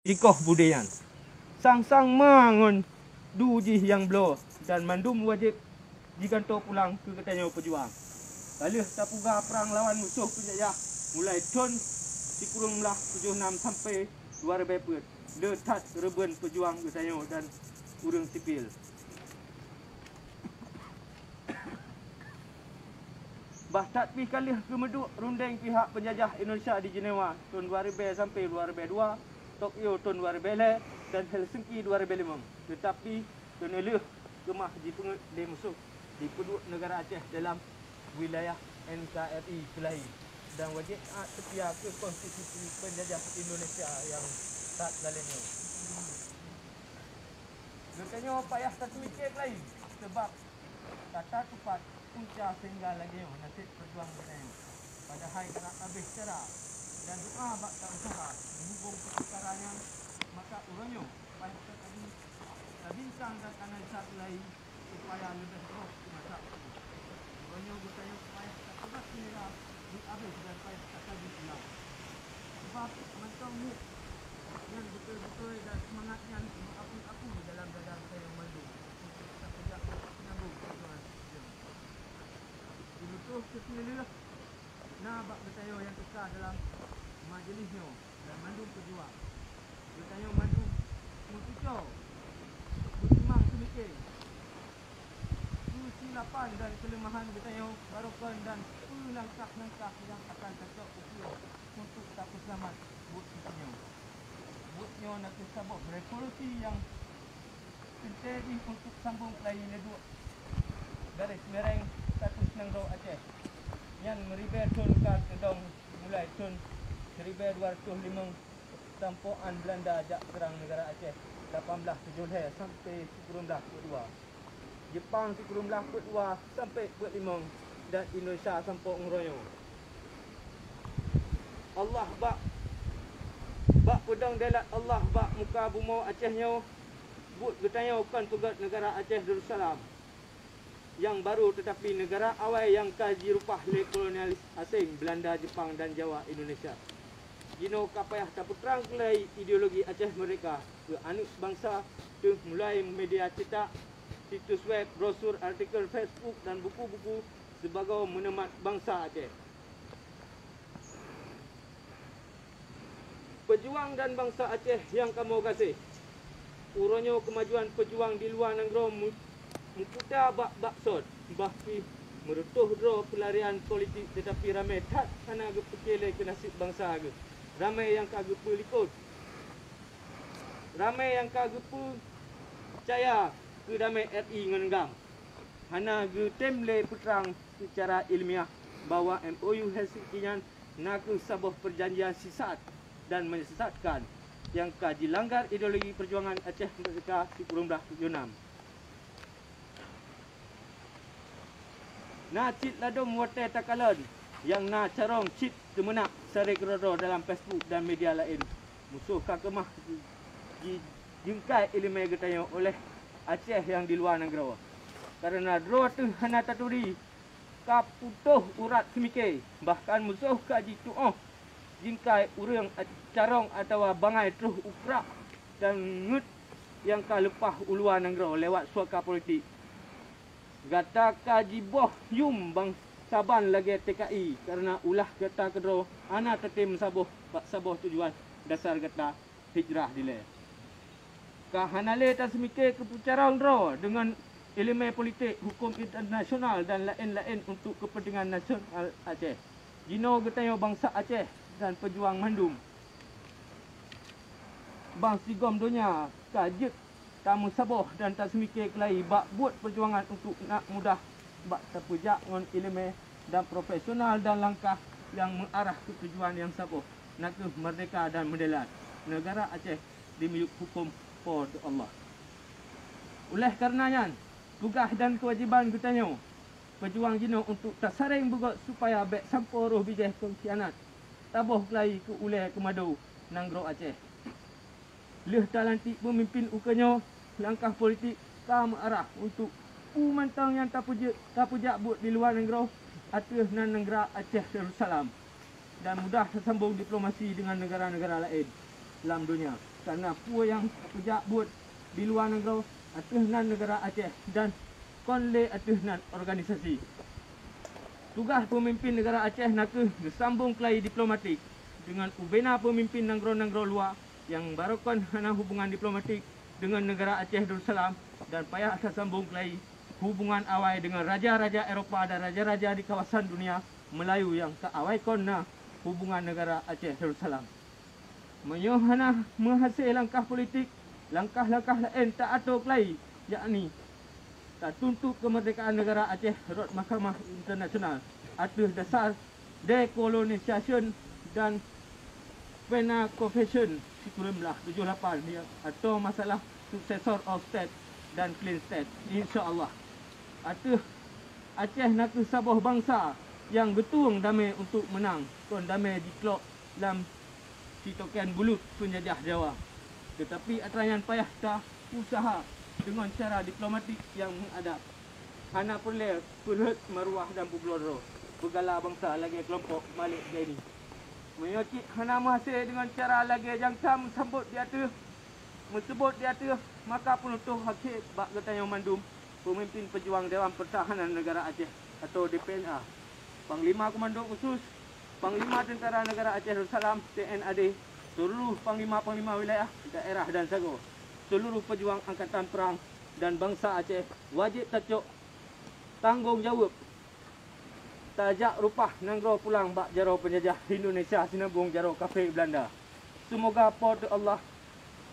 ikoh budayan. Sang-sang mangun duji yang blo dan mandum wajib diganto pulang ke katanya pejuang. Lalu tapuga perang lawan musuh penjajah mulai tahun 1976 sampai 2000 detat reben pejuang katanya dan urang sipil. Bahtat pi kali kemeduk runding pihak penjajah Indonesia di Jenewa tahun 2000 sampai 2002, Tokyo tahun 2000 dan Helsinki 2005. Tetapi kenelih kemah di musuh di penduduk negara Aceh dalam wilayah NKRI Kelahi dan wajib setia ke konstitusi penjajah Indonesia yang tak dalamnya. Katanya payah satu mikir lain sebab kata tupat punca sehingga lagi nasib berjuang katanya. Padahal tak habis cara dan doa bak tak usaha menghubung perkaranya maka urangnya payah tadi bincang dan analisa lain supaya lebih terus masa itu. Urangnya katanya payah tak sebab kira di habis dan payah tak lagi pulang. Sebab macam ni yang betul-betul dan semangatnya apun-apun dalam dada saya yang malu untuk tak kerja nyambung perjuangan dia. Dibutuh kepilih nah bak bertanya yang tukar dalam majlisnya dan mandu pejuang. Bertanya mandu mengkicau bertimang semikir kesilapan dan kelemahan bertanya barokan dan langkah-langkah yang akan cocok untuk tak selamat buat kitanya. Buatnya nak sabuk revolusi yang terjadi untuk sambung lain leduk garis mereng status Nenggau Aceh yang meribet tahun kedong mulai tahun 1205 tampoan Belanda jak serang negara Aceh 1817 sampai 1942. Jepang 1942 sampai 45 dan Indonesia sampai ngeroyo. Allah bak pedang delat Allah bak muka bumau Acehnya buat bertanya bukan pegat negara Aceh Darussalam yang baru tetapi negara awal yang kaji rupah le kolonialis asing Belanda, Jepang dan Jawa Indonesia. Jino kapayah tak terang kelai ideologi Aceh mereka ke anak bangsa tu mulai media cetak, situs web, brosur, artikel Facebook dan buku-buku sebagai menemat bangsa Aceh. Pejuang dan bangsa Aceh yang kamu kasih. Urangnya kemajuan pejuang di luar negara mukuda baksod bahki merutuh dro pelarian politik tetapi ramai tak kana ge pekele ke nasib bangsa ge. Ramai yang kagak pelikut. Ramai yang kagak percaya ke damai RI ngenggam. Hana ge temle putrang secara ilmiah bahawa MOU Helsinki nak sebuah perjanjian sesat dan menyesatkan yang kaji langgar ideologi perjuangan Aceh Merdeka 1976. Na cit ladum wate takalan yang na carong cit kemenak sare kerodo dalam Facebook dan media lain. Musuh kakemah jingkai ilmu getanya oleh Aceh yang di luar negara. Karena dro tu hana taturi kaputuh urat semike bahkan musuh kaji tuoh jingkai urang carong atau bangai terus ukrak dan ngut yang kalepah uluan negara lewat suaka politik. Gata kaji boh yum bang saban lagi TKI karena ulah gata kedro ana tetim sabuh tujuan dasar gata hijrah dile. Kahanale ta semike kepucarang dro dengan elemen politik hukum internasional dan lain-lain untuk kepentingan nasional Aceh. Jino getanya bangsa Aceh dan pejuang mandum. Bang Sigom dunia kajik tamu saboh dan tak semikir kelai bak buat perjuangan untuk nak mudah bak terpujak dengan ilmu dan profesional dan langkah yang mengarah ke tujuan yang saboh nak ke merdeka dan mendelat negara Aceh demi hukum for Allah. Oleh karenanya tugas dan kewajipan kitanya pejuang jino untuk tak saring buat supaya bek samporoh bijih pengkhianat taboh kelai ke uleh ke madu nanggro Aceh. Leh talantik pemimpin ukanya langkah politik kam arah untuk umantang yang tak pujak buat di luar negara atas nan negara Aceh Darussalam dan mudah tersambung diplomasi dengan negara-negara lain dalam dunia. kerana pua yang pejak buat di luar negara atuhnan negara Aceh dan konle atuhnan organisasi. Tugas pemimpin negara Aceh nak bersambung kelai diplomatik dengan ubena pemimpin negara-negara luar yang barukan hana hubungan diplomatik dengan negara Aceh Darussalam dan payah tersambung kelai hubungan awai dengan raja-raja Eropah dan raja-raja di kawasan dunia Melayu yang tak awai kona hubungan negara Aceh Darussalam. Menyohana menghasil langkah politik, langkah-langkah lain tak atur kelai, yakni tak tuntut kemerdekaan negara Aceh rot Mahkamah Internasional atas dasar dekolonisasi dan Vienna Convention 1978 atau masalah successor of state dan clean state. InsyaAllah atas Aceh nak sabah bangsa yang betul damai untuk menang kon damai dikelok dalam sitokan bulut penjajah Jawa. Tetapi atrayan payah dah usaha dengan cara diplomatik yang mengadap. Hana perle perut maruah dan bubloro. Begala bangsa lagi kelompok Malik Jaini. Menyocik hana menghasil dengan cara lagi jangka menyebut di atas maka penutup hakik bak Getayau Mandum, pemimpin pejuang Dewan Pertahanan Negara Aceh atau DPNA, Panglima Komando Khusus, Panglima Tentera Negara Aceh Darussalam TNAD, seluruh panglima-panglima wilayah, daerah dan sago, seluruh pejuang angkatan perang dan bangsa Aceh wajib tacuk tanggungjawab tajak rupah nanggro pulang bak jaro penjajah Indonesia sinabung jaro kafir Belanda. Semoga pada Allah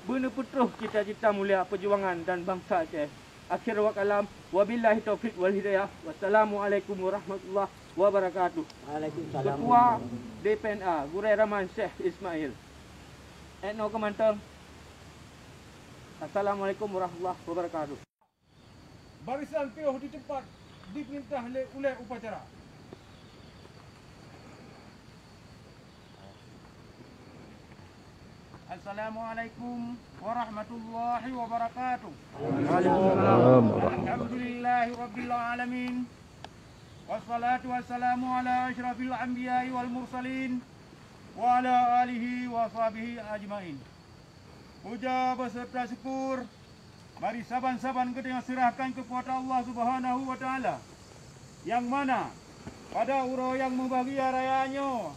benar putra cita-cita mulia perjuangan dan bangsa Aceh. Akhir wa kalam, wabillahi taufiq wal hidayah. Wassalamualaikum warahmatullahi wabarakatuh. Waalaikumsalam. Ketua DPNA Gurai Rahman Syekh Ismail. Etno Kemantel. Assalamualaikum warahmatullahi wabarakatuh. Barisan tioh di tempat diperintah oleh upacara. Assalamualaikum warahmatullahi wabarakatuh. Waalaikumsalam. Alhamdulillahi rabbil alamin. Wassalatu wassalamu ala asyrafil anbiya'i wal mursalin wa ala alihi wa sahbihi ajmain. Puja beserta syukur mari saban-saban kita serahkan kepada Allah Subhanahu wa taala, yang mana pada uro yang membahagia rayanya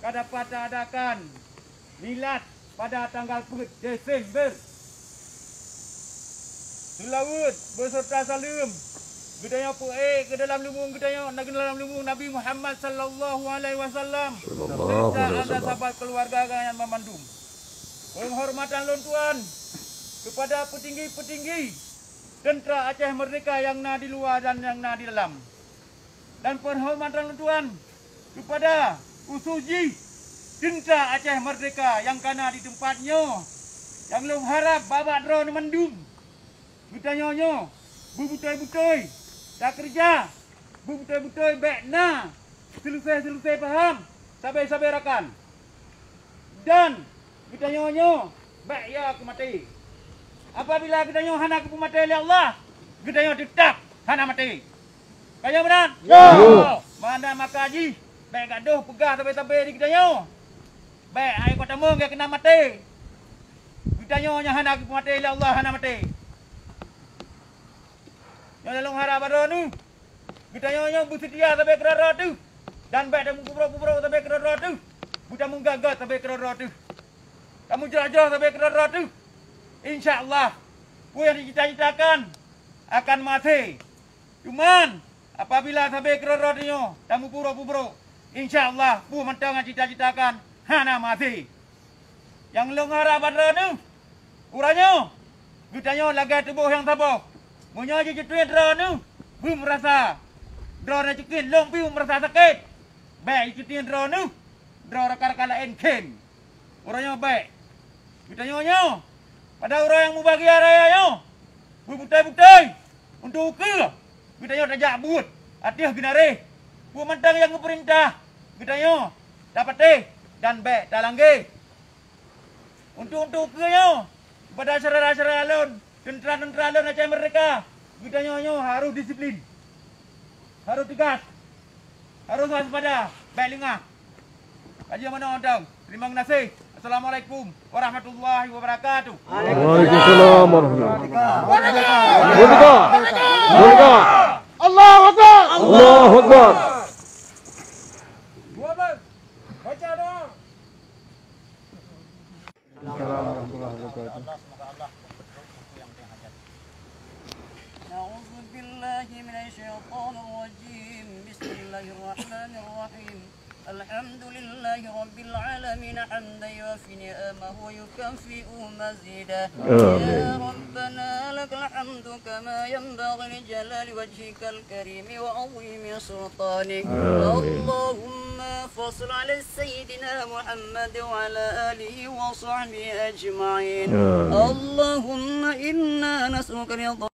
kadapat adakan milad pada tanggal 4 Desember. Selawat beserta salam gedaya ke dalam lumbung gedaya ke dalam lumbung Nabi Muhammad sallallahu alaihi wasallam serta anda sahabat keluarga yang memandum. Penghormatan lontuan kepada petinggi-petinggi tentera Aceh Merdeka yang na di luar dan yang na di dalam. Dan penghormatan lontuan kepada usuji tentera Aceh Merdeka yang kana di tempatnya, yang long harap babak drone mendung. Bertanya-nya, berbutoi-butoi, tak kerja, berbutoi-butoi baik na, selesai-selesai faham, sabai-sabai rakan. Dan bertanya-nya, baik ya aku mati. Apabila bertanya hana aku mati oleh Allah, bertanya tetap hana mati. Kaya benar? Ya. Mana maka haji, baik gaduh pegah sabai-sabai di bertanya. Baik, air kota mung yang kena mati. Bertanya hana aku mati oleh Allah, hana mati. Yang dalam harap ada ni, bertanya bersedia sampai kerara tu. Dan baik kamu kubur-kubur sampai kerara tu. Bukan menggagal sampai kerara tu. Kamu jelajah sampai kerara tu. InsyaAllah, apa yang dicita-citakan akan mati. Cuman, apabila sampai kerara tu, kamu kubur-kubur, InsyaAllah, apa mentang cita-citakan, hana mati. Yang long harap ada ni, uranya, bertanya lagai tubuh yang tabah. Menyaji jetuin draw ni, belum merasa draw nak cekin, long piu merasa sakit. Baik jetuin draw ni, draw rakan-rakan lain ken. Orangnya baik. Bertanya-nya, pada orang yang membahagia rayanya, berbutai-butai untuk ke. Bertanya tajak but, atih ginare. Buat mentang yang memerintah. Bertanya, dapat dan baik talangge. Untuk ke nya, pada asyara-asyara alun. Tentera-tentera alun Aceh Merdeka, bertanya harus disiplin, harus tegas, harus waspada, baik lengah. Kaji mana orang? Terima kasih. Wassalamualaikum warahmatullahi wabarakatuh. Waalaikumsalam warahmatullahi wabarakatuh. Allahu Akbar. Allahu Akbar. Baca doa. أعوذ بالله من الشيطان الرجيم بسم الله الرحمن الرحيم الحمد لله رب العالمين حمدا يوافي نعمه ويكافئ مزيدا يا ربنا لك الحمد كما ينبغي لجلال وجهك الكريم وعظيم سلطانك اللهم فصل على سيدنا محمد وعلى آله وصحبه أجمعين اللهم إنا نسألك رضا